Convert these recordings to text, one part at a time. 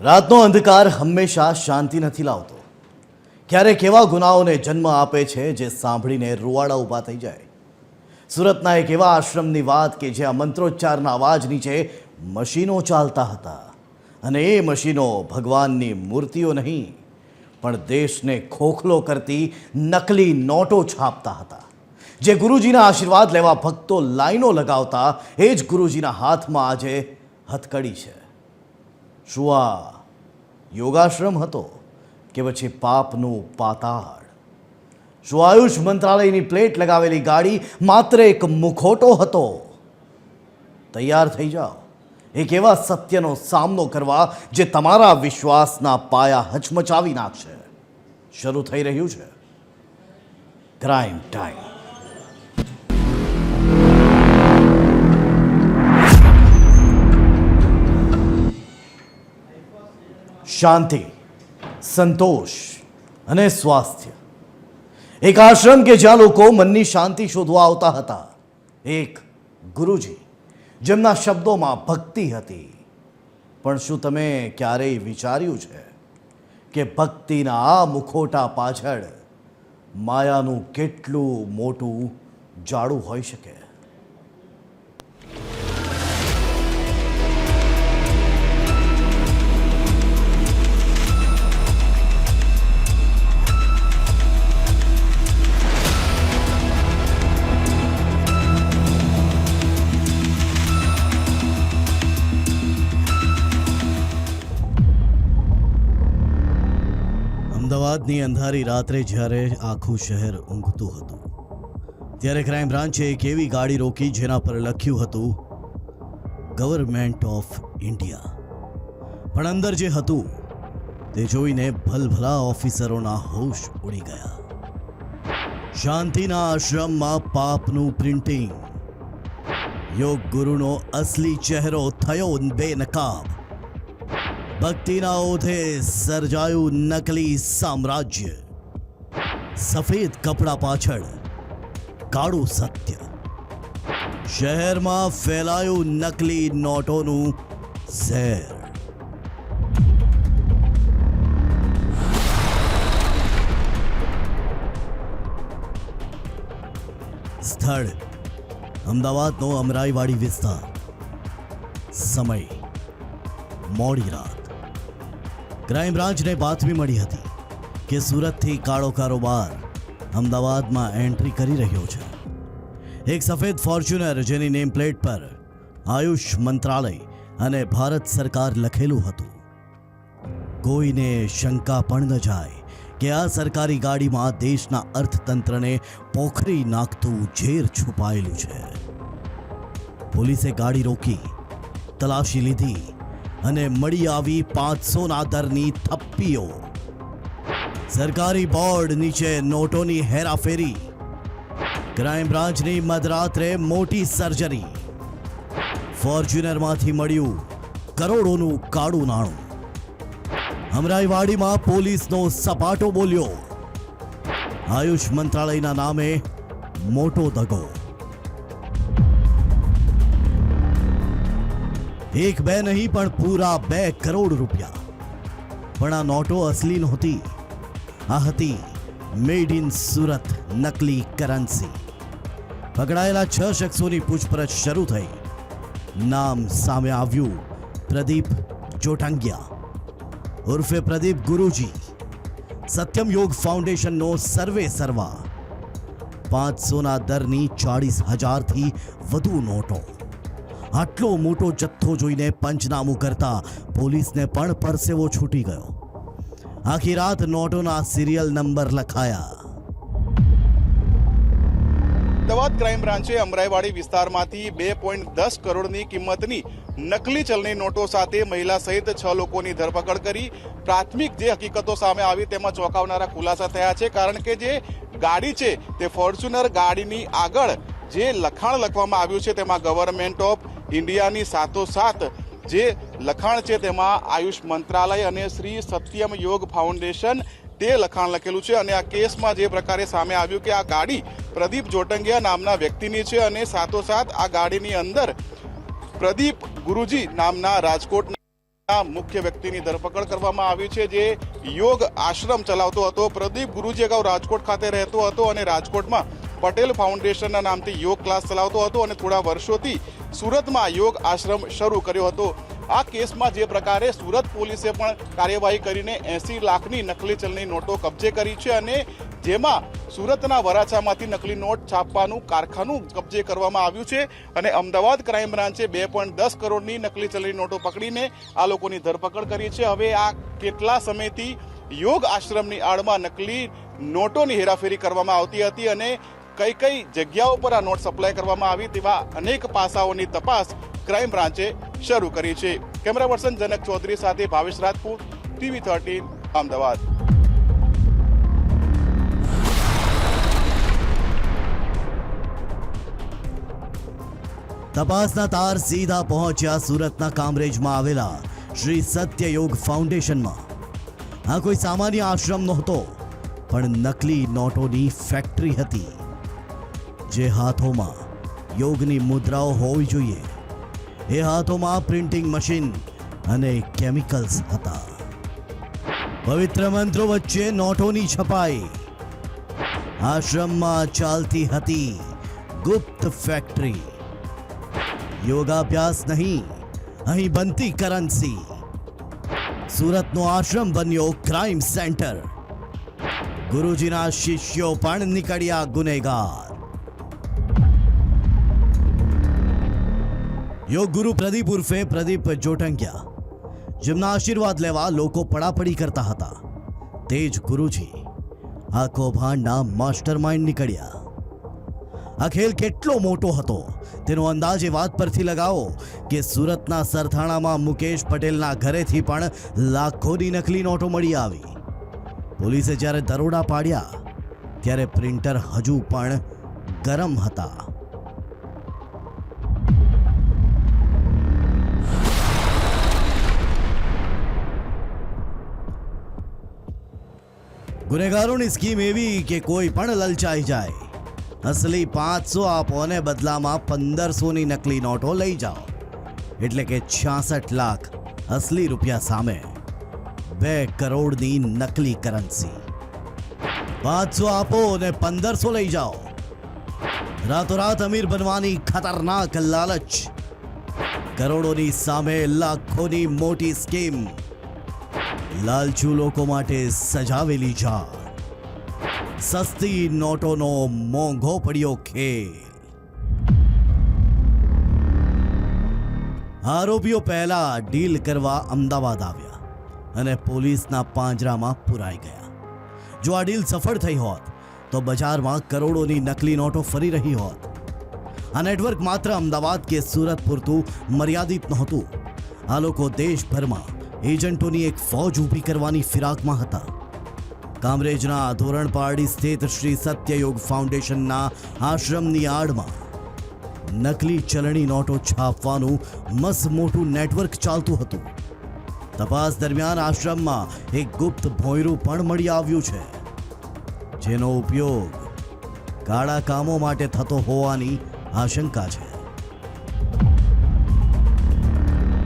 રાતનો અંધકાર હંમેશા શાંતિ નથી લાવતો. ક્યારેક એવા ગુનાઓને જન્મ આપે છે જે સાંભળીને રૂવાડા ઊભા થઈ જાય. સુરતના એક એવા આશ્રમની વાત કે જ્યાં મંત્રોચ્ચારના અવાજ નીચે મશીનો ચાલતા હતા, અને એ મશીનો ભગવાનની મૂર્તિઓ નહીં પણ દેશને ખોખલો કરતી નકલી નોટો છાપતા હતા. જે ગુરુજીના આશીર્વાદ લેવા ભક્તો લાઈનો લગાવતા, એ જ ગુરુજીના હાથમાં આજે હથકડી છે. શું આ યોગાશ્રમ હતો કે પછી પાપનું પાતાળ? શું આયુષ મંત્રાલયની પ્લેટ લગાવેલી ગાડી માત્ર એક મુખોટો હતો? તૈયાર થઈ જાઓ એક એવા સત્યનો સામનો કરવા જે તમારા વિશ્વાસના પાયા હચમચાવી નાખશે. શરૂ થઈ રહ્યું છે ક્રાઇમ ટાઈમ. શાંતિ, સંતોષ અને સ્વાસ્થ્ય. એક આશ્રમ કે જ્યાં લોકો મનની શાંતિ શોધવા આવતા હતા. એક ગુરુજી જેમના શબ્દોમાં ભક્તિ હતી. પણ શું તમે ક્યારેય વિચાર્યું છે કે ભક્તિના આ મુખોટા પાછળ માયાનું કેટલું મોટું જાળું હોઈ શકે? અમદાવાદની અંધારી રાત્રે જ્યારે આખું શહેર ઊંઘતું હતું, ત્યારે ક્રાઇમ બ્રાન્ચે એક એવી ગાડી રોકી જેના પર લખ્યું હતું ગવર્મેન્ટ ઓફ ઇન્ડિયા. પણ અંદર જે હતું તે જોઈને ભલભલા ઓફિસરોના હોશ ઉડી ગયા. શાંતિના આશ્રમમાં પાપનું પ્રિન્ટિંગ. યોગ ગુરુનો અસલી ચહેરો થયો બેનકાબ. ભક્તિના ઓથે સર્જાયું નકલી સામ્રાજ્ય. સફેદ કપડા પાછળ કાળું સત્ય. શહેરમાં ફેલાયું નકલી નોટોનું ઝેર. સ્થળ અમદાવાદનો અમરાઈવાડી વિસ્તાર. સમય મોડી રાત. ક્રાઇમ બ્રાન્ચને બાતમી મળી હતી કે સુરતથી કાળો કારોબાર અમદાવાદમાં એન્ટ્રી કરી રહ્યો છે. એક સફેદ ફોર્ચ્યુનર જેની નેમ પ્લેટ પર આયુષ મંત્રાલય અને ભારત સરકાર લખેલું હતું. કોઈને શંકા પણ ન જાય કે આ સરકારી ગાડીમાં દેશના અર્થતંત્રને પોખરી નાખતું ઝેર છુપાયેલું છે. પોલીસે ગાડી રોકી, તલાશી લીધી અને મળી આવી 500ના દરની થપ્પીઓ. સરકારી બોર્ડ નીચે નોટોની હેરાફેરી. ક્રાઇમ બ્રાન્ચની મધરાત્રે મોટી સર્જરી. ફોર્ચ્યુનરમાંથી મળ્યું કરોડોનું કાળું નાણું. અમરાઈવાડીમાં પોલીસનો સપાટો બોલ્યો. આયુષ મંત્રાલયના નામે મોટો દગો. એક બે નહીં પણ પૂરા 2 કરોડ રૂપિયા. પણ આ નોટો અસલી નહોતી. આ હતી મેડ ઇન સુરત નકલી કરન્સી. પકડાયેલા 6 શખ્સોની પૂછપરછ શરૂ થઈ. નામ સામે આવ્યું પ્રદીપ જોટંગિયા ઉર્ફે પ્રદીપ ગુરુજી. સત્યમ યોગ ફાઉન્ડેશનનો સર્વે સર્વા. 500ના દરની 40,000થી વધુ નોટો. આટલો મોટો જથ્થો જોઈને પંચનામું કરતા પોલીસને પણ પરસેવો છૂટી ગયો. આખી રાત નોટોના સિરિયલ નંબર લખાયા. અમદાવાદ ક્રાઇમ બ્રાન્ચે અમરાઈવાડી વિસ્તારમાંથી 2.10 કરોડની કિંમતની નકલી ચલણી નોટો સાથે મહિલા સહિત 6 લોકોની ધરપકડ કરી. પ્રાથમિક જે હકીકતો સામે આવી તેમાં ચોંકાવનારા ખુલાસા થયા છે. કારણ કે જે ગાડી છે તે ફોર્ચ્યુનર ગાડીની આગળ જે લખાણ લખવામાં આવ્યું છે તેમાં ગવર્મેન્ટ ઓફ ઇન્ડિયાની સાથોસાથ જે લખાણ છે તેમાં આયુષ મંત્રાલય અને શ્રી સત્યમ યોગ ફાઉન્ડેશન તે લખાણ લખેલું છે. અને આ કેસમાં જે પ્રકારે સામે આવ્યું કે આ ગાડી પ્રદીપ જોટંગિયા નામના વ્યક્તિની છે અને સાથોસાથ આ ગાડીની અંદર પ્રદીપ ગુરુજી નામના રાજકોટના આ મુખ્ય વ્યક્તિની ધરપકડ કરવામાં આવી છે, જે યોગ આશ્રમ ચલાવતો હતો. પ્રદીપ ગુરુજી અગાઉ રાજકોટ ખાતે રહેતો હતો અને રાજકોટમાં પટેલ ફાઉન્ડેશનના નામથી યોગ ક્લાસ ચલાવતો હતો અને થોડા વર્ષોથી સુરતમાં યોગ આશ્રમ શરૂ કર્યો હતો. આ કેસમાં જે પ્રકારે સુરત પોલીસે પણ કાર્યવાહી કરીને 80 લાખની નકલી ચલણી નોટો કબજે કરી છે અને જેમાં સુરતના વરાછામાંથી નકલી નોટ છાપવાનું કારખાનું કબજે કરવામાં આવ્યું છે અને અમદાવાદ ક્રાઇમ બ્રાન્ચે 2.10 કરોડની નકલી ચલણી નોટો પકડીને આ લોકોની ધરપકડ કરી છે. હવે આ કેટલા સમયથી યોગ આશ્રમની આડમાં નકલી નોટોની હેરાફેરી કરવામાં આવતી હતી અને કઈ કઈ જગ્યાઓ પર આ નોટ સપ્લાય કરવામાં આવી તેવા અનેક પાસાઓની તપાસ ક્રાઇમ બ્રાન્ચે શરૂ કરી છે. કેમેરા પર્સન જનક ચૌધરી સાથે ભાવેશ રાજપૂત, TV 13 અમદાવાદ. તપાસના તાર સીધા પહોંચ્યા સુરતના કામરેજમાં આવેલા શ્રી સત્યયોગ ફાઉન્ડેશનમાં. આ કોઈ સામાન્ય આશ્રમ નહોતો, પણ નકલી નોટોની ફેક્ટરી હતી, જે હાથોમાં યોગની મુદ્રાઓ હોવી જોઈએ. એ હાથોમાં પ્રિન્ટિંગ મશીન અને કેમિકલ્સ હતા. પવિત્ર મંત્રો વચ્ચે નોટોની છપાઈ. આશ્રમમાં ચાલતી હતી ગુપ્ત ફેક્ટરી. યોગાભ્યાસ નહીં, અહીં બનતી કરન્સી. સુરતનો આશ્રમ બન્યો ક્રાઇમ સેન્ટર. ગુરુજીના શિષ્યો પણ નીકળ્યા ગુનેગાર. યોગ ગુરુ પ્રદીપ ઉર્ફે પ્રદીપ જોટંકિયા, જેમના આશીર્વાદ લેવા લોકો પડાપડી કરતા હતા, તે જ ગુરુજી આ કૌભાંડના માસ્ટર માઇન્ડ નીકળ્યા. આ ખેલ કેટલો મોટો હતો તેનો અંદાજ એ વાત પરથી લગાવો કે સુરતના સરથાણામાં મુકેશ પટેલના ઘરેથી પણ લાખોની નકલી નોટો મળી આવી. પોલીસે જ્યારે દરોડા પાડ્યા ત્યારે પ્રિન્ટર હજુ પણ ગરમ હતા. ગુનેગારોની સ્કીમ એવી કે કોઈ પણ લલચાઈ જાય. અસલી 500 આપો અને બદલામાં 1500ની નકલી નોટો લઈ જાઓ, એટલે કે 66 લાખ અસલી રૂપિયા સામે 2 કરોડની નકલી કરન્સી. 500 આપો અને 1500 લઈ જાઓ. રાતોરાત અમીર બનવાની ખતરનાક લાલચ. કરોડોની સામે લાખોની મોટી સ્કીમ. લાલચુ લોકો માટે સજાવેલી જાળ. સસ્તી નોટોનો મોંઘો પડ્યો ખેલ. આરોપીઓ પહેલા ડીલ કરવા અમદાવાદ આવ્યા અને પોલીસના પાંજરામાં પુરાઈ ગયા. જો આ ડીલ સફળ થઈ હોત તો બજારમાં કરોડોની નકલી નોટો ફરી રહી હોત. આ નેટવર્ક માત્ર અમદાવાદ કે સુરત પૂરતું મર્યાદિત નહોતું. આ લોકો દેશભરમાં એજન્ટોની એક ફૌજ ઊભી કરવાની ફિરાકમાં હતા. કામરેજના ધોરણપારડી સ્થિત શ્રી સત્યયોગ ફાઉન્ડેશનના આશ્રમની આડમાં નકલી ચલણી નોટો છાપવાનું મસ્ત મોટું નેટવર્ક ચાલતું હતું. તપાસ દરમિયાન આશ્રમમાં એક ગુપ્ત ભોંયરું પણ મળી આવ્યું છે, જેનો ઉપયોગ કાળા કામો માટે થતો હોવાની આશંકા છે.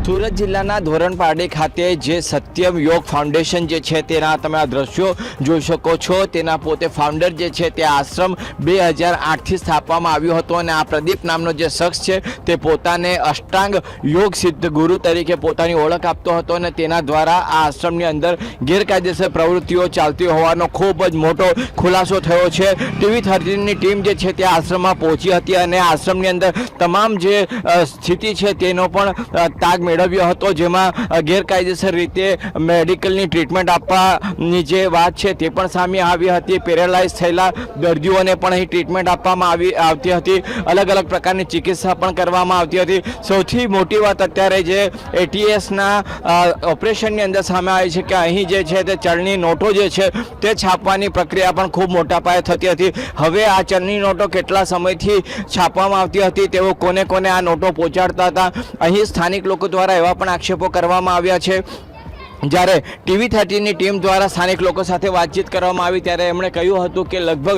સુરત જિલ્લાના ધોરણપારડી ખાતે જે સત્યમ યોગ ફાઉન્ડેશન જે છે તેના તમે આ દ્રશ્યો જોઈ શકો છો. તેના પોતે ફાઉન્ડર જે છે તે આશ્રમ 2008થી સ્થાપવામાં આવ્યો હતો અને આ પ્રદીપ નામનો જે શખ્સ છે તે પોતાને અષ્ટાંગ યોગ સિદ્ધ ગુરુ તરીકે પોતાની ઓળખ આપતો હતો અને તેના દ્વારા આ આશ્રમની અંદર ગેરકાયદેસર પ્રવૃત્તિઓ ચાલતી હોવાનો ખૂબ જ મોટો ખુલાસો થયો છે. TV 13ની ટીમ જે છે તે આશ્રમમાં પહોંચી હતી અને આશ્રમની અંદર તમામ જે સ્થિતિ છે તેનો પણ તાગ મેળવ્યો હતો, જેમાં ગેરકાયદેસર રીતે મેડિકલની ટ્રીટમેન્ટ આપવાની જે વાત છે તે પણ સામે આવી હતી. પેરેલાઇઝ થયેલા દર્દીઓને પણ અહીં ટ્રીટમેન્ટ આપવામાં આવતી હતી. અલગ અલગ પ્રકારની ચિકિત્સા પણ કરવામાં આવતી હતી. સૌથી મોટી વાત અત્યારે જે ATSના ઓપરેશનની અંદર સામે આવી છે કે અહીં જે છે તે ચલણી નોટો જે છે તે છાપવાની પ્રક્રિયા પણ ખૂબ મોટા પાયે થતી હતી. હવે આ ચલણી નોટો કેટલા સમયથી છાપવામાં આવતી હતી, તેઓ કોને કોને આ નોટો પહોંચાડતા હતા, અહીં સ્થાનિક લોકો દ્વારા એવા પણ આક્ષેપો કરવામાં આવ્યા છે જ્યારે TV13ની ટીમ દ્વારા સ્થાનિક લોકો સાથે વાતચીત કરવામાં આવી ત્યારે એમણે કહ્યું હતું કે લગભગ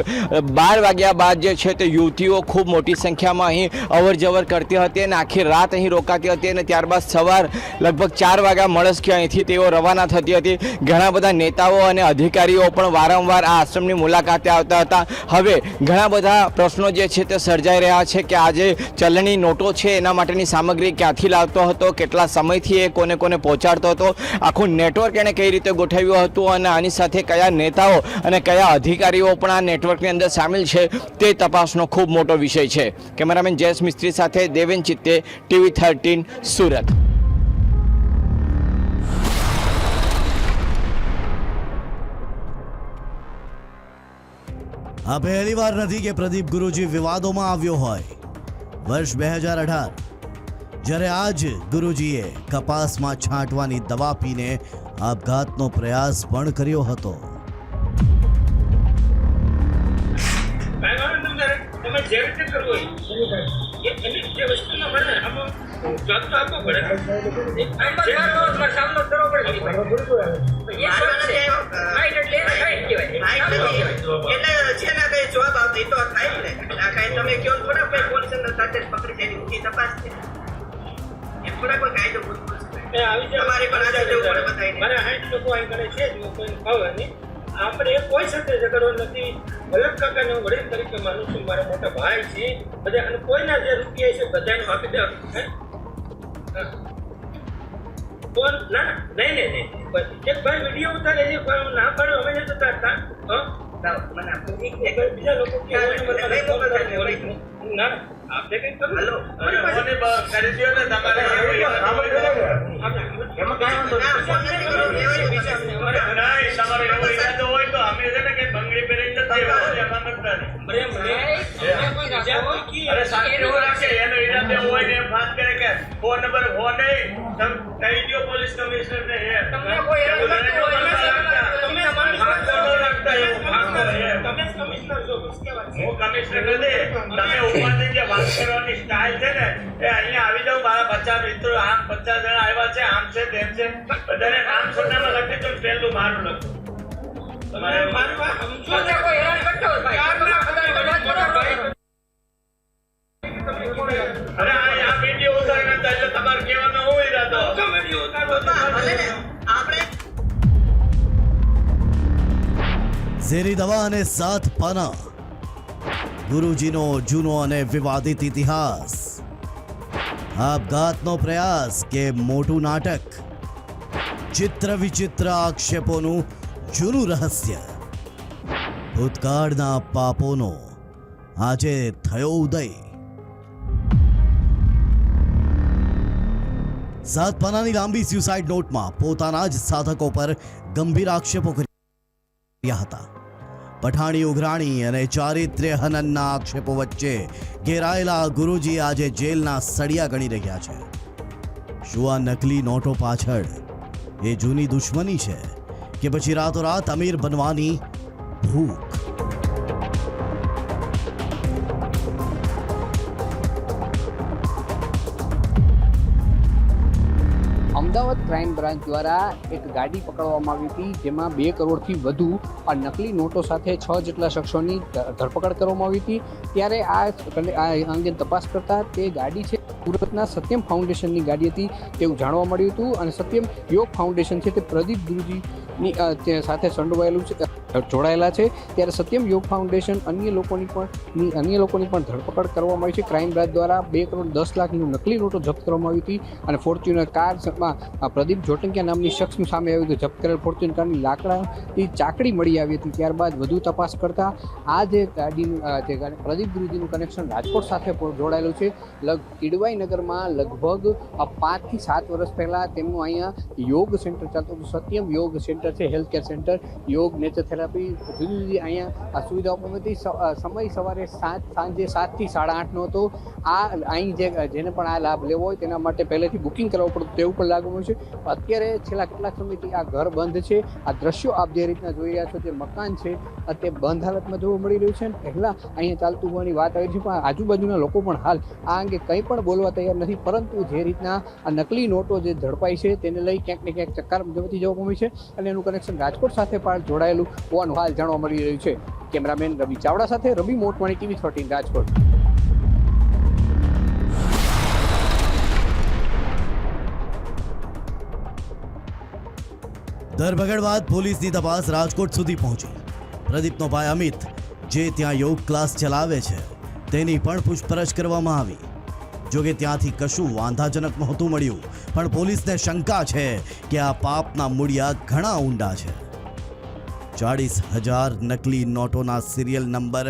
12 વાગ્યા બાદ જે છે તે યુવતીઓ ખૂબ મોટી સંખ્યામાં અહીં અવરજવર કરતી હતી અને આખી રાત અહીં રોકાતી હતી અને ત્યારબાદ સવાર લગભગ 4 વાગ્યા મળસ્કે અહીંથી તેઓ રવાના થતી હતી. ઘણા બધા નેતાઓ અને અધિકારીઓ પણ વારંવાર આ આશ્રમની મુલાકાતે આવતા હતા. હવે ઘણા બધા પ્રશ્નો જે છે તે સર્જાઈ રહ્યા છે કે આજે ચલણી નોટો છે એના માટેની સામગ્રી ક્યાંથી લાવતો હતો, કેટલા સમયથી એ કોને કોને પહોંચાડતો હતો, આખું નેટવર્ક એણે કઈ રીતે ગોઠવ્યું હતું અને આની સાથે કયા નેતાઓ અને કયા અધિકારીઓ પણ આ નેટવર્કની અંદર સામેલ છે તે તપાસનો ખૂબ મોટો વિષય છે. કેમેરામેન જયેશ મિસ્ત્રી સાથે દેવેન ચિત્તે, TV13 સુરત. આ પહેલી વાર નથી કે પ્રદીપ ગુરુજી વિવાદોમાં આવ્યો હોય. વર્ષ 2018 જ્યારે આજ ગુરુજીએ કપાસમાં છાંટવાની દવા પીને આપઘાતનો પ્રયાસ પણ કર્યો હતો. આપણે કોઈ સાથે ઝઘડો નથી. ભરત કાકાને હું વડીલ તરીકે માનું છું, મારા મોટા ભાઈ છે બધા, અને કોઈના જે રૂપિયા છે બધાને આપી દે. કોણ ના નહીં એક ભાઈ વિડીયો ઉતારે છે, ના પાડ્યો અમે નથી ઉતારતા. બીજા લોકો ના આપણે કઈ કરી દો ને તમારે ફોન નંબર કહી દો પોલીસ કમિશનર ને. હું કમિશનર નથી, તમે ઉપરથી જે વાત કરવાની સ્ટાઇલ છે ને એ અહીંયા આવી જાવ. મારા 50 મિત્રો, આમ 50 જણા આવ્યા છે, આમ છે તેમ છે, બધાને નામ સોનામાં લખી દો. પહેલું મારું લખો. તમારે અરે આ વિડીયો ઉતારી નતા એટલે તમારે કહેવાનો હું ઈરાદો. ઝેરી દવા અને 7 પાના, ગુરુજીનો જૂનો અને વિવાદિત ઇતિહાસ, આપઘાતનો પ્રયાસ કે મોટું નાટક, ચિત્ર વિચિત્ર આક્ષેપોનું જૂનું રહસ્ય, ભૂતકાળના પાપોનો આજે થયો ઉદય. 7 પાનાની લાંબી સ્યુસાઇડ નોટમાં પોતાના જ સાધકો પર ગંભીર આક્ષેપો કર્યા હતા. પઠાણી ઉઘરાણી અને ચારિત્ર્ય હનનના આક્ષેપો વચ્ચે ઘેરાયેલા ગુરુજી આજે જેલના સળિયા ગણી રહ્યા છે. શું આ નકલી નોટો પાછળ એ જૂની દુશ્મની છે કે પછી રાતોરાત અમીર બનવાની ભૂખ? અમદાવાદ ક્રાઇમ બ્રાન્ચ દ્વારા એક ગાડી પકડવામાં આવી હતી, જેમાં 2 કરોડથી વધુ આ નકલી નોટો સાથે 6 જેટલા શખ્સોની ધરપકડ કરવામાં આવી હતી. ત્યારે આ અંગે તપાસ કરતા તે ગાડી છે સુરતના સત્યમ ફાઉન્ડેશનની ગાડી હતી તેવું જાણવા મળ્યું હતું. અને સત્યમ યોગ ફાઉન્ડેશન છે તે પ્રદીપ ગુરુજીની સાથે સંડોવાયેલું છે, જોડાયેલા છે. ત્યારે સત્યમ યોગ ફાઉન્ડેશન અન્ય લોકોની પણ ધરપકડ કરવામાં આવી છે. ક્રાઇમ બ્રાન્ચ દ્વારા 2 કરોડ 10 લાખની નકલી નોટો જપ્ત કરવામાં આવી હતી. અને ફોર્ચ્યુનર કારમાં પ્રદીપ જોટંકિયા નામની શખ્સ સામે આવ્યું હતું. જપ્ત કરેલ ફોર્ચ્યુનર કારની લાકડાની ચાકડી મળી આવી હતી. ત્યારબાદ વધુ તપાસ કરતા આ જે ગાડીનું પ્રદીપ ગુરુજીનું કનેક્શન રાજકોટ સાથે જોડાયેલું છે. કિડવાઈ નગરમાં લગભગ 5 થી 7 વર્ષ પહેલાં તેમનું અહીંયા યોગ સેન્ટર ચાલતું હતું. સત્યમ યોગ સેન્ટર છે, હેલ્થ કેર સેન્ટર, યોગ, નેચર થેરાપી, જુદી જુદી અહીંયા આ સુવિધાઓ પણ હતી. સમય સવારે સાંજે 7 થી 8:30નો હતો. આ અહીં જેને પણ આ લાભ લેવો હોય તેના માટે પહેલેથી બુકિંગ કરાવવું પડતું, તેવું પણ લાગુ મળ્યું છે. અત્યારે છેલ્લા કેટલાક સમયથી આ ઘર બંધ છે. આ દ્રશ્યો આપ જે રીતના જોઈ રહ્યા છો, જે મકાન છે તે બંધ હાલતમાં જોવા મળી રહ્યું છે. પહેલાં અહીંયા ચાલતું હોવાની વાત આવી છે, પણ આજુબાજુના લોકો પણ હાલ આ અંગે કંઈ પણ બોલવા મોકલવા તૈયાર નથી, પરંતુ જે રીતના આ નકલી નોટો જે ઝડપાઈ છે તેને લઈ ક્યાંક ને ક્યાંક ચક્કાર જમતી જવા પામી છે અને એનું કનેક્શન રાજકોટ સાથે પણ જોડાયેલું હોવાનું હાલ જાણવા મળી રહ્યું છે. કેમેરામેન રવિ ચાવડા સાથે રવિ મોટવાણી, TV 13 રાજકોટ. ધરપકડ બાદ પોલીસની તપાસ રાજકોટ સુધી પહોંચી. પ્રદીપનો ભાઈ અમિત જે ત્યાં યોગ ક્લાસ ચલાવે છે તેની પણ પૂછપરછ કરવામાં આવી. જોકે ત્યાંથી કશું વાંધાજનક નહોતું મળ્યું, પણ પોલીસને શંકા છે કે આ પાપના મૂળિયા ઘણા ઊંડા છે. 40,000 નકલી નોટોના સિરિયલ નંબર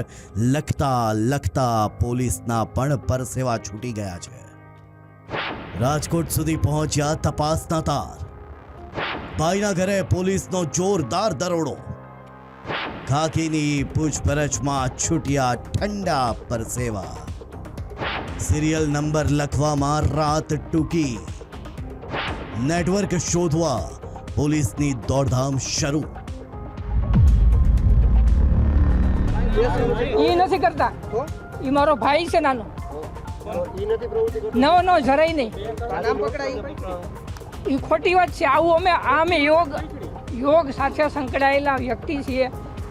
લખતા પોલીસના પણ પરસેવા છૂટી ગયા છે. રાજકોટ સુધી પહોંચ્યા તપાસના તાર. ભાઈના ઘરે પોલીસનો જોરદાર દરોડો. ખાકીની પૂછપરછમાં છૂટ્યા ઠંડા પરસેવા. સિરિયલ નંબર લખવામાં રાત ટૂંકી. નેટવર્ક શોધવા પોલીસની દોડધામ શરૂ. એ નથી કરતા, એ મારો ભાઈ છે નાનો. નો જરાય નહીં, એ ખોટી વાત છે. આવું અમે યોગ સાથે સંકળાયેલા વ્યક્તિ છીએ.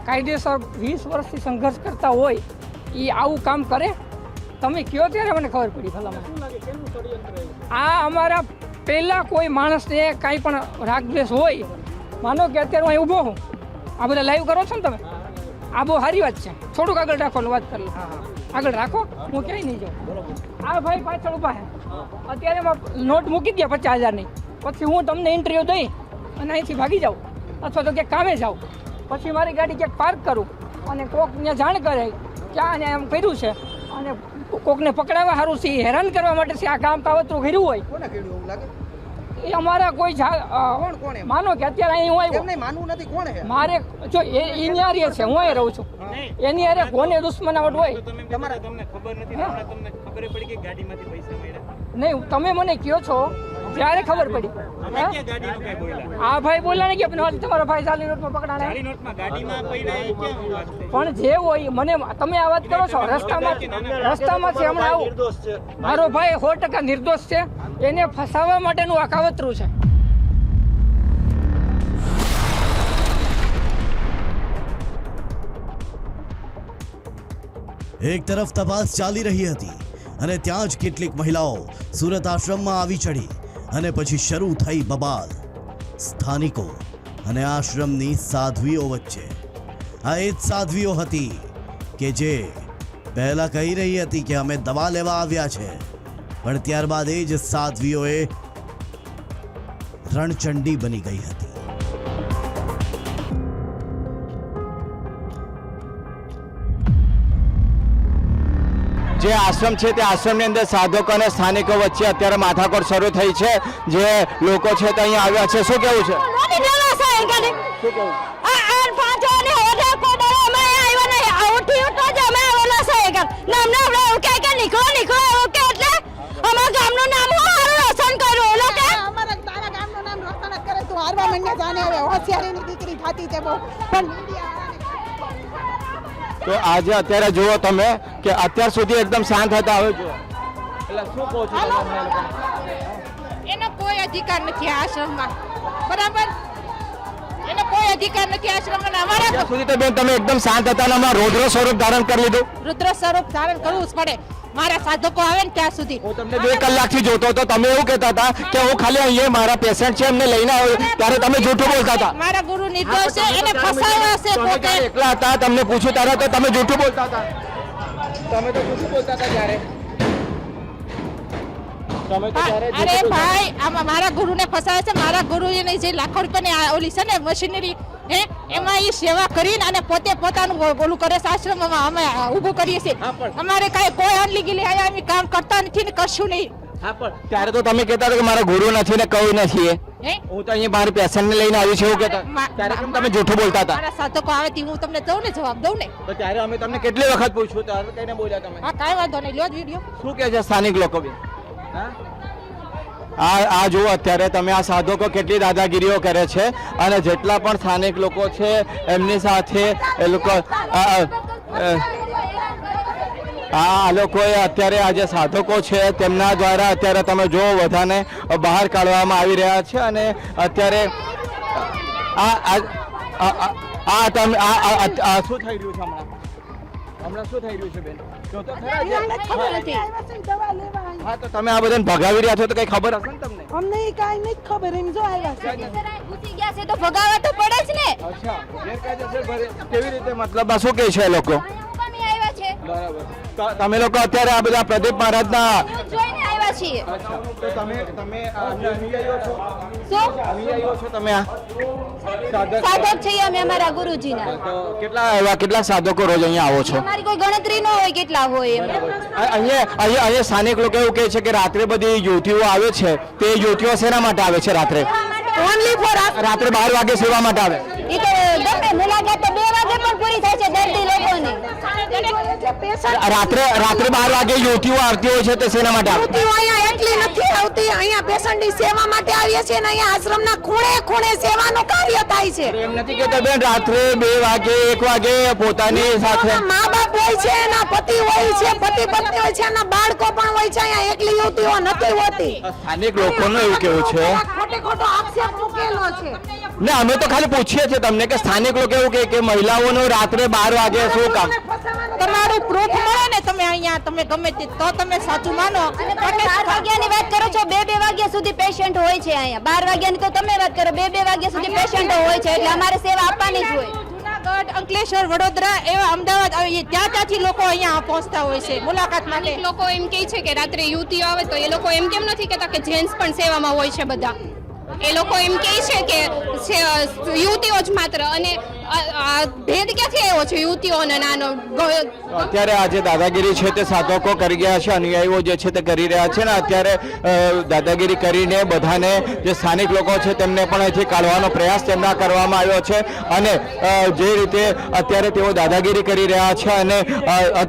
કાયદેસર 20 વર્ષથી સંઘર્ષ કરતા હોય એ આવું કામ કરે? તમે કહો ત્યારે મને ખબર પડી. ભલામાં આ અમારા પહેલાં કોઈ માણસને કાંઈ પણ રાગદ્વેષ હોય, માનો કે અત્યારે હું અહીં ઊભો હું, આ બધા લાઈવ કરો છો ને તમે, આ બહુ સારી વાત છે. થોડુંક આગળ રાખવાનું વાત કરી લો, આગળ રાખો, હું ક્યાંય નહીં જાઉં. આ ભાઈ પાછળ ઊભા છે, અત્યારે નોટ મૂકી દે 50,000ની, પછી હું તમને ઇન્ટરવ્યૂ દઈ અને અહીંથી ભાગી જાઉં અથવા તો ક્યાંક કામે જાઉં, પછી મારી ગાડી ક્યાંક પાર્ક કરું અને કોકને જાણ કરે ક્યાં એમ કર્યું છે અને કોકને પકડાવવા સારું છે, હેરાન કરવા માટે છે આ કામ કાવતરું કર્યું હોય, એ અમારા કોઈ માનો કે અત્યારે અહીં હું આવ્યો, મારે જો એની હારે છે, હું અહીં રહું છું, એની હારે કોને દુશ્મનાવટ હોય નહીં. તમે મને કહો છો ત્યારે ખબર પડી. આ ભાઈ બોલ્યા ને કે તમારો ભાઈ જાલી નોટમાં પકડાણા, પણ જે હોય મને તમે આ વાત કરો છો. રસ્તામાંથી હમણાં આવું, મારો ભાઈ 100% નિર્દોષ છે, એને ફસાવવા માટેનું આ કાવતરું છે. એક તરફ તપાસ ચાલી રહી હતી અને ત્યાં જ કેટલીક મહિલાઓ સુરત આશ્રમમાં આવી ચડી અને પછી શરૂ થઈ બબાલ. સ્થાનિકો અને આશ્રમની સાધ્વીઓ વચ્ચે. આ એ જ સાધ્વીઓ હતી કે જે પહેલા કહી રહી હતી કે અમે દવા લેવા આવ્યા છે, પણ ત્યારબાદ એ જ સાધ્વીઓએ રણચંડી બની ગઈ હતી. જે આશ્રમ છે તે આશ્રમની અંદર સાધકો અને સ્થાનિકો વચ્ચે અત્યારે માથાકોટ શરૂ થઈ છે. જે લોકો છે તે અહીંયા આવ્યા છે. શું કેવું છે? તો આજે અત્યારે જુઓ તમે કે અત્યાર સુધી એકદમ શાંત હતા, હવે જુઓ. એટલે શું કહો છો? એનો કોઈ અધિકાર નથી આ આશ્રમમાં, બરાબર? એનો કોઈ અધિકાર નથી આશ્રમમાં. અમારા અત્યાર સુધી તો બેન તમે એકદમ શાંત હતા અને હમણાં રૌદ્ર સ્વરૂપ ધારણ કરી લીધું. રુદ્ર સ્વરૂપ ધારણ કરવું જ પડે. મારા સાધકો આવે ને ત્યાં સુધી હું તમને 2 કલાકથી જોતો હતો, તમે એવું કહેતા હતા કે હું ખાલી અહીંયા મારા પેશન્ટ છે એમને લઈને આવ્યો, ત્યારે તમે જૂઠું બોલતા હતા. મારા ગુરુ નિર્દોષ છે, એને ફસાવ્યા છે પોતે. એકલા હતા, તમને પૂછ્યું ત્યારે તો તમે જૂઠું બોલતા હતા. તમે તો જૂઠું બોલતા હતા ત્યારે. અરે ભાઈ, આમાં મારા ગુરુને ફસાવે છે. મારા ગુરુની જે લાખો રૂપિયાની ઓલી છે ને મશીનરી, એમાં એ સેવા કરીને અને પોતે પોતાનું ઓલું કરે છે. આશ્રમમાં અમે ઊભું કરીએ છીએ. અમારે કાંઈ કોઈ અનલીગલી અહીંયા અમે કામ કરતા નથી ને કશું નહીં. ત્યારે તો તમે કહેતા હતા કે મારા ગુરુ નથી ને કોઈ નથી. હું તો અહીંયા મારા પેશન્ટને લઈને આવી છું એવું કહેતા. ત્યારે કેમ તમે જૂઠું બોલતા હતા? મારા સાધકો આવે તે હું તમને દઉં ને જવાબ દઉં ને. તો ત્યારે અમે તમને કેટલી વખત પૂછ્યું, ત્યારે કઈને બોલ્યા તમે? હા, કાંઈ વાંધો નહીં, લ્યો જ વિડીયો. શું કહે છે સ્થાનિક લોકો બી? આ જુઓ અત્યારે તમે આ સાધકો કેટલી દાદાગીરીઓ કરે છે અને જેટલા પણ સ્થાનિક લોકો છે એમની સાથે એ લોકો આ લોકોએ અત્યારે આ જે સાધકો છે તેમના દ્વારા અત્યારે તમે જો બધાને બહાર કાઢવામાં આવી રહ્યા છે અને અત્યારે તમે શું થઈ રહ્યું છે હમણાં શું થઈ રહ્યું છે બેન જો તો ખરા હા તો તમે આ બધાને ભગાવી રહ્યા છો તો કઈ ખબર હશે ને તમને અમને કાંઈ નથી ખબર એમ જો આવ્યા છે ઘૂસી ગયા છે તો ભગાવવા તો પડે જ ને. અચ્છા ગેરકાયદેસર કેવી રીતે મતલબ આ શું કહે છે એ લોકો આવ્યા છે બરાબર તો તમે લોકો અત્યારે આ બધા પ્રદીપ મહારાજના જોઈને આવ્યા છીએ. તો તમે અનુયાયીઓ છો શું અનુયાયીઓ છો તમે આ સાધક સાધક છીએ અમે અમારા ગુરુજીના. તો કેટલા સાધકો રોજ અહીંયા આવો છો અમારી કોઈ ગણતરી ન હોય કેટલા હોય એમ. અહીંયા સ્થાનિક લોકો એવું કહે છે કે રાત્રે બધી યુવતીઓ આવે છે તે યુવતીઓ શેના માટે આવે છે રાત્રે ઓનલી ફોર રાત્રે 12 વાગે સેવા માટે આવે એ તો ગમે મુલાકાત તો 2 વાગે પણ પૂરી થાય છે દર્દી લોકોની. રાત્રે 12 વાગે યુવતીઓ આવતી હોય છે તે શેના માટે આવે અહીંયા એટલી નથી આવતી અહીંયા પેશન્ટની સેવા માટે આવીએ છીએ ને અહીંયા આશ્રમના ખૂણે ખૂણે સેવાનું કાર્ય થાય છે. એમ નથી કહેતા બેન રાત્રે 2 વાગે 1 વાગે પોતાની સાથે મા બાપ હોય છે એના પતિ હોય છે પતિ પત્ની હોય છે એના બાળકો પણ હોય છે અહીંયા એકલી યુવતીઓ નથી હોતી. સ્થાનિક લોકોનું એવું કેવું છે ખોટો આક્ષેપ મૂકેલો છે. ને અમે તો ખાલી પૂછીએ છીએ તમને કે સ્થાનિક લોકો એવું કહે કે મહિલાઓનું રાત્રે 12 વાગે શું કામ તમારું પ્રૂફ મળે ને તમે અહીંયા તમે ગમે તે તો તમે સાચું માનો. 12 વાગ્યાની વાત કરો છો 2 વાગ્યા સુધી પેશન્ટ હોય છે અહીંયા. 12 વાગ્યાની તો તમે વાત કરો 2 વાગ્યા સુધી પેશન્ટો હોય છે એટલે અમારે સેવા આપવાની જ હોય. જુનાગઢ અંકલેશ્વર વડોદરા એવા અમદાવાદ આવીએ ત્યાંથી લોકો અહીંયા પહોંચતા હોય છે મુલાકાત માટે. લોકો એમ કહે છે કે રાત્રે યુવતીઓ આવે તો એ લોકો એમ કેમ નથી કહેતા કે જેન્ટ્સ પણ સેવામાં હોય છે બધા. એ લોકો એમ કહે છે કે યુવતીઓ જ માત્ર અને ભેદ ક્યાંથી આવ્યો છે યુવતીઓ અને નાનો. અત્યારે આ જે દાદાગીરી છે તે સાધકો કરી ગયા છે અનુયાયીઓ જે છે તે કરી રહ્યા છે ને અત્યારે દાદાગીરી કરીને બધાને જે સ્થાનિક લોકો છે તેમને પણ અહીંથી કાઢવાનો પ્રયાસ તેમના કરવામાં આવ્યો છે અને જે રીતે અત્યારે તેઓ દાદાગીરી કરી રહ્યા છે અને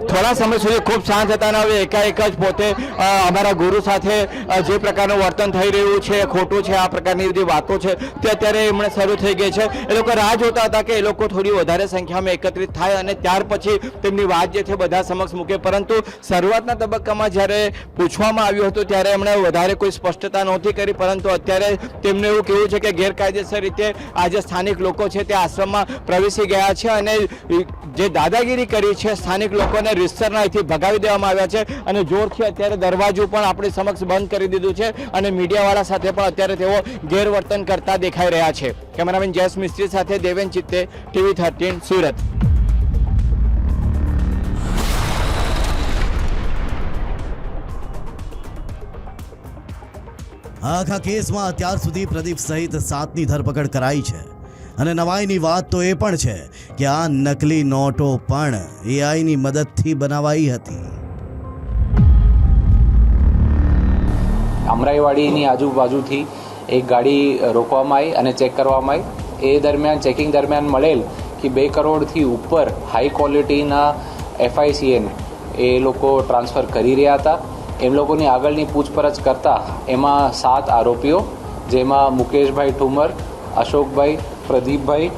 થોડા સમય સુધી ખૂબ શાંત હતા અને હવે એકાએક જ પોતે અમારા ગુરુ સાથે જે પ્રકારનું વર્તન થઈ રહ્યું છે ખોટું છે આ પ્રકારની બધી વાતો છે તે અત્યારે એમણે શરૂ થઈ ગઈ છે. એ લોકો રાહ જોતા હતા કે એ લોકો થોડી વધારે સંખ્યામાં એકત્રિત થાય અને ત્યાર પછી તેમની વાત જે છે બધા સમક્ષ મૂકે પરંતુ શરૂઆતના તબક્કામાં જ્યારે પૂછવામાં આવ્યું હતું ત્યારે એમણે વધારે કોઈ સ્પષ્ટતા નહોતી કરી પરંતુ અત્યારે તેમને એવું કહેવું છે કે ગેરકાયદેસર રીતે આ જે સ્થાનિક લોકો છે તે આશ્રમમાં પ્રવેશી ગયા છે અને જે દાદાગીરી કરી છે સ્થાનિક લોકોને રીતસરના અહીંથી ભગાવી દેવામાં આવ્યા છે અને જોરથી અત્યારે દરવાજો પણ આપણી સમક્ષ બંધ કરી દીધું છે અને મીડિયાવાળા સાથે પણ અત્યારે તેઓ ગેરવર્તન કરતા દેખાઈ રહ્યા છે. કેમેરામેન જયેશ મિસ્ત્રી સાથે દેવેન ચિત્તે TV13 સુરત. આખા કેસમાં અત્યાર સુધી પ્રદીપ સહિત 7ની ધરપકડ કરાઈ છે અને નવાઈની વાત તો એ પણ છે કે આ નકલી નોટો પણ એઆઈની મદદથી બનાવાઈ હતી. અમરાઈવાડીની આજુબાજુથી એક ગાડી રોકવામાં આવી અને ચેક કરવામાં આવી. એ દરમિયાન ચેકિંગ દરમિયાન મળેલ કે 2 કરોડથી ઉપર હાઈ ક્વોલિટીના FICN એ લોકો ટ્રાન્સફર કરી રહ્યા હતા. એમ લોકોની આગળની પૂછપરછ કરતાં એમાં 7 આરોપીઓ જેમાં મુકેશભાઈ ઠુમર, અશોકભાઈ, પ્રદીપભાઈ,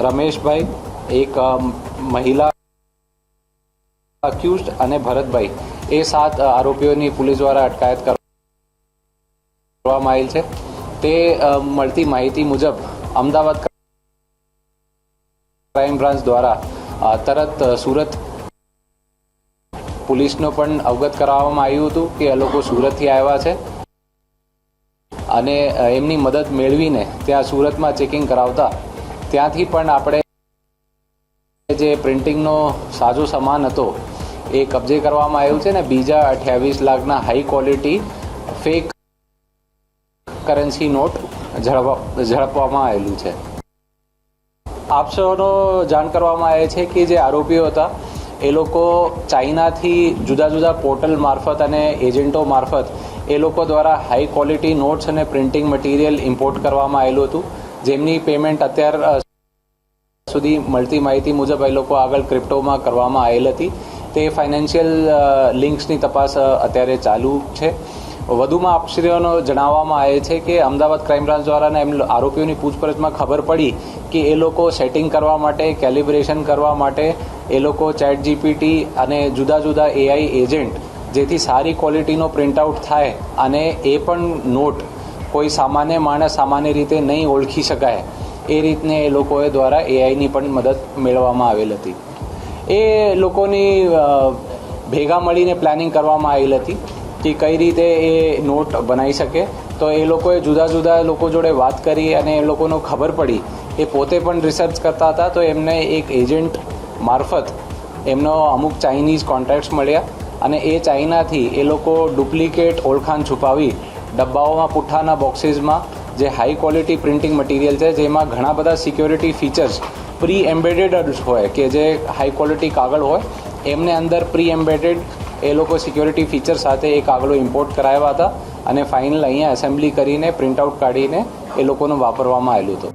રમેશભાઈ, એક મહિલા અક્યુઝડ અને ભરતભાઈ એ 7 આરોપીઓની પોલીસ દ્વારા અટકાયત કરવામાં આવેલ છે. તે મળતી માહિતી મુજબ અમદાવાદ ક્રાઇમ બ્રાન્ચ દ્વારા તરત સુરત પોલીસનો પણ અવગત કરાવવામાં આવ્યું હતું કે આ લોકો સુરતથી આવ્યા છે અને એમની મદદ મેળવીને ત્યાં સુરતમાં ચેકિંગ કરાવતા ત્યાંથી પણ આપણે જે પ્રિન્ટિંગનો સાજો સામાન હતો એ કબજે કરવામાં આવ્યું છે ને બીજા 28 લાખના high quality fake currency note ઝડપવામાં આવેલું છે. આપ સૌનો જાણ કરવામાં આવે છે કે જે આરોપીઓ હતા એ લોકો ચાઇનાથી જુદા જુદા પોર્ટલ મારફત અને એજન્ટો મારફત એ લોકો દ્વારા હાઈ ક્વોલિટી નોટ્સ અને પ્રિન્ટિંગ મટીરિયલ ઇમ્પોર્ટ કરવામાં આવેલું હતું જેમની પેમેન્ટ અત્યાર સુધી મળતી માહિતી મુજબ એ લોકો આગળ ક્રિપ્ટોમાં કરવામાં આવેલ હતી. તે ફાઇનાન્શિયલ લિંક્સની તપાસ અત્યારે ચાલુ છે. વધુમાં આપશ્રીઓનો જણાવવામાં આવે છે કે અમદાવાદ ક્રાઇમ બ્રાન્ચ દ્વારા એમ આરોપીઓની પૂછપરછમાં ખબર પડી કે એ લોકો સેટિંગ કરવા માટે, કેલિબ્રેશન કરવા માટે એ લોકો ચેટ જીપીટી અને જુદા જુદા એઆઈ એજન્ટ, જેથી સારી ક્વોલિટીનો પ્રિન્ટઆઉટ થાય અને એ પણ નોટ કોઈ સામાન્ય માણસ સામાન્ય રીતે નહીં ઓળખી શકાય એ રીતને એ લોકોએ દ્વારા એઆઈની પણ મદદ મેળવવામાં આવેલ હતી. એ લોકોની ભેગા મળીને પ્લાનિંગ કરવામાં આવેલ હતી કે કઈ રીતે એ નોટ બનાવી શકે. તો એ લોકોએ જુદા જુદા લોકો જોડે વાત કરી અને એ લોકોનો ખબર પડી, એ પોતે પણ રિસર્ચ કરતા હતા. તો એમને એક એજન્ટ મારફત એમનો અમુક ચાઇનીઝ કોન્ટ્રાક્ટ્સ મળ્યા અને એ ચાઇનાથી એ લોકો ડુપ્લિકેટ ઓળખાણ છુપાવી ડબ્બાઓમાં, પુઠ્ઠાના બોક્સીસમાં જે હાઈ ક્વોલિટી પ્રિન્ટિંગ મટીરિયલ છે, જેમાં ઘણા બધા સિક્યોરિટી ફીચર્સ પ્રી એમ્બેડેડ હોય કે જે હાઈ ક્વોલિટી કાગળ હોય એમને અંદર પ્રી એમ્બેડેડ એ લોકો સિક્યોરિટી ફીચર સાથે એ કાગળો ઇમ્પોર્ટ કરાવ્યા હતા અને ફાઇનલ અહીંયા એસેમ્બલી કરીને પ્રિન્ટઆઉટ કાઢીને એ લોકોને વાપરવામાં આવેલું હતું.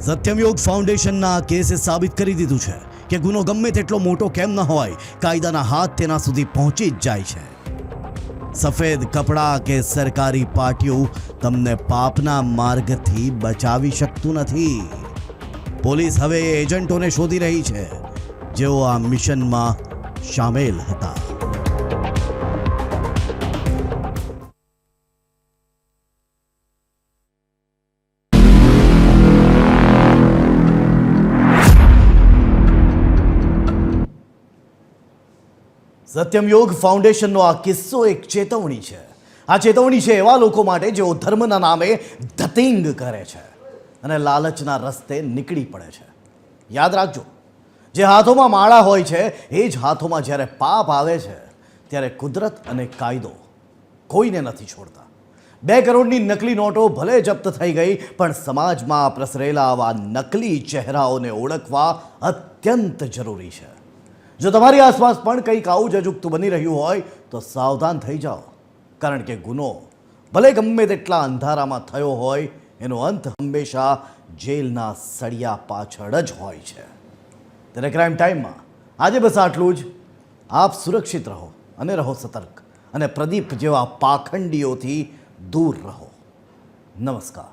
સત્યમયોગ ફાઉન્ડેશનના કેસે સાબિત કરી દીધું છે કે ગુનો ગમે તેટલો મોટો કેમ ન હોય, કાયદાના હાથ તેના સુધી પહોંચી જ જાય છે. સફેદ કપડાં કે સરકારી પાટિયું તમને પાપના માર્ગથી બચાવી શકતું નથી. પોલીસ હવે એ એજન્ટોને શોધી રહી છે જેઓ આ મિશનમાં સામેલ હતા. સત્યમયોગ ફાઉન્ડેશનનો આ કિસ્સો એક ચેતવણી છે. આ ચેતવણી છે એવા લોકો માટે જેઓ ધર્મના નામે ધતિંગ કરે છે અને લાલચના રસ્તે નીકળી પડે છે. યાદ રાખજો, જે હાથોમાં માળા હોય છે એ જ હાથોમાં જ્યારે પાપ આવે છે ત્યારે કુદરત અને કાયદો કોઈને નથી છોડતા. 2 કરોડની નકલી નોટો ભલે જપ્ત થઈ ગઈ, પણ સમાજમાં પ્રસરેલા આવા નકલી ચહેરાઓને ઓળખવા અત્યંત જરૂરી છે. જો તમારી આસપાસ પણ કંઈક આવું જ અજુગતું બની રહ્યું હોય તો સાવધાન થઈ જાઓ, કારણ કે ગુનો ભલે ગમે તેટલા અંધારામાં થયો હોય, એનો અંત હંમેશા જેલના સળિયા પાછળ જ હોય છે. ત્યારે ક્રાઇમ ટાઈમમાં આજે બસ આટલું જ. આપ સુરક્ષિત રહો અને રહો સતર્ક, અને પ્રદીપ જેવા પાખંડીઓથી દૂર રહો. નમસ્કાર.